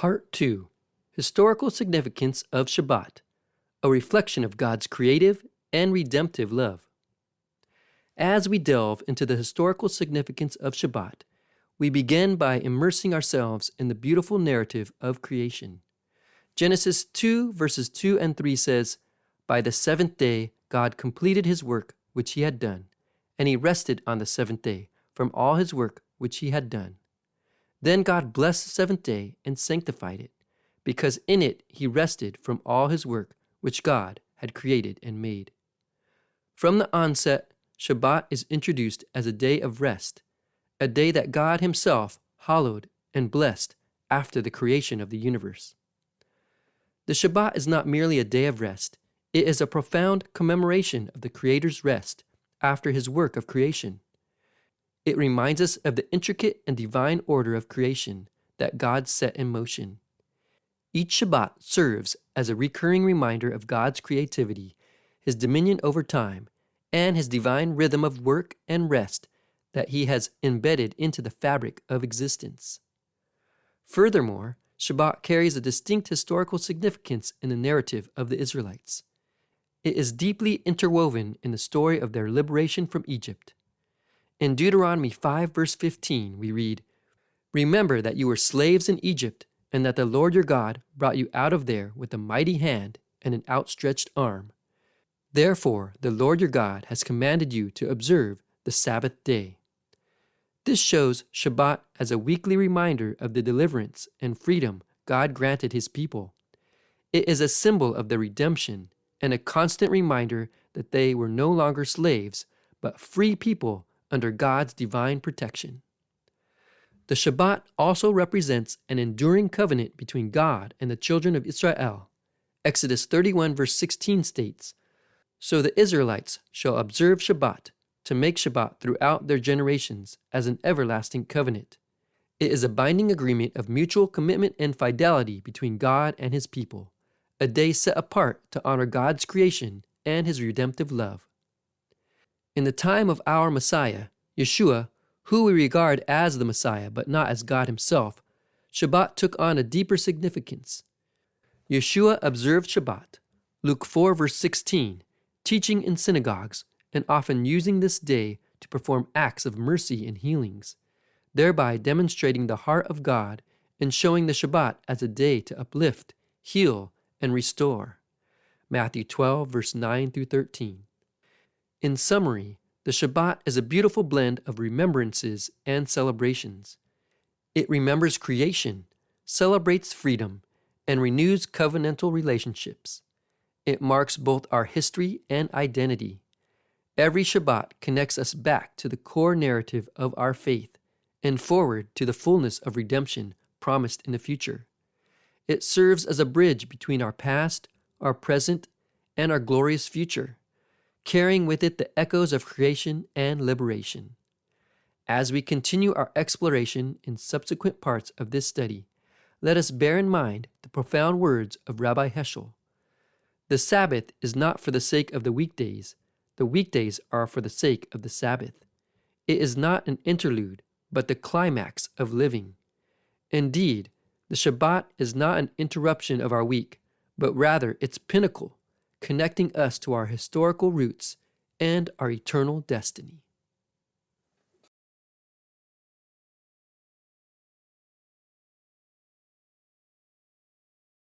Part 2. Historical Significance of Shabbat, a reflection of God's creative and redemptive love. As we delve into the historical significance of Shabbat, we begin by immersing ourselves in the beautiful narrative of creation. Genesis 2 verses 2 and 3 says, "By the seventh day God completed his work which he had done, and he rested on the seventh day from all his work which he had done. Then God blessed the seventh day and sanctified it, because in it he rested from all his work which God had created and made." From the onset, Shabbat is introduced as a day of rest, a day that God himself hallowed and blessed after the creation of the universe. The Shabbat is not merely a day of rest, it is a profound commemoration of the Creator's rest after his work of creation. It reminds us of the intricate and divine order of creation that God set in motion. Each Shabbat serves as a recurring reminder of God's creativity, his dominion over time, and his divine rhythm of work and rest that he has embedded into the fabric of existence. Furthermore, Shabbat carries a distinct historical significance in the narrative of the Israelites. It is deeply interwoven in the story of their liberation from Egypt. In Deuteronomy 5 verse 15, we read, "Remember that you were slaves in Egypt, and that the Lord your God brought you out of there with a mighty hand and an outstretched arm. Therefore, the Lord your God has commanded you to observe the Sabbath day." This shows Shabbat as a weekly reminder of the deliverance and freedom God granted his people. It is a symbol of the redemption and a constant reminder that they were no longer slaves, but free people under God's divine protection. The Shabbat also represents an enduring covenant between God and the children of Israel. Exodus 31 verse 16 states, "So the Israelites shall observe Shabbat, to make Shabbat throughout their generations as an everlasting covenant." It is a binding agreement of mutual commitment and fidelity between God and his people, a day set apart to honor God's creation and his redemptive love. In the time of our Messiah, Yeshua, who we regard as the Messiah but not as God himself, Shabbat took on a deeper significance. Yeshua observed Shabbat, Luke 4 verse 16, teaching in synagogues and often using this day to perform acts of mercy and healings, thereby demonstrating the heart of God and showing the Shabbat as a day to uplift, heal, and restore. Matthew 12 verse 9 through 13. In summary, the Shabbat is a beautiful blend of remembrances and celebrations. It remembers creation, celebrates freedom, and renews covenantal relationships. It marks both our history and identity. Every Shabbat connects us back to the core narrative of our faith and forward to the fullness of redemption promised in the future. It serves as a bridge between our past, our present, and our glorious future, carrying with it the echoes of creation and liberation. As we continue our exploration in subsequent parts of this study, let us bear in mind the profound words of Rabbi Heschel. "The Sabbath is not for the sake of the weekdays are for the sake of the Sabbath. It is not an interlude, but the climax of living. Indeed, the Shabbat is not an interruption of our week, but rather its pinnacle, connecting us to our historical roots and our eternal destiny."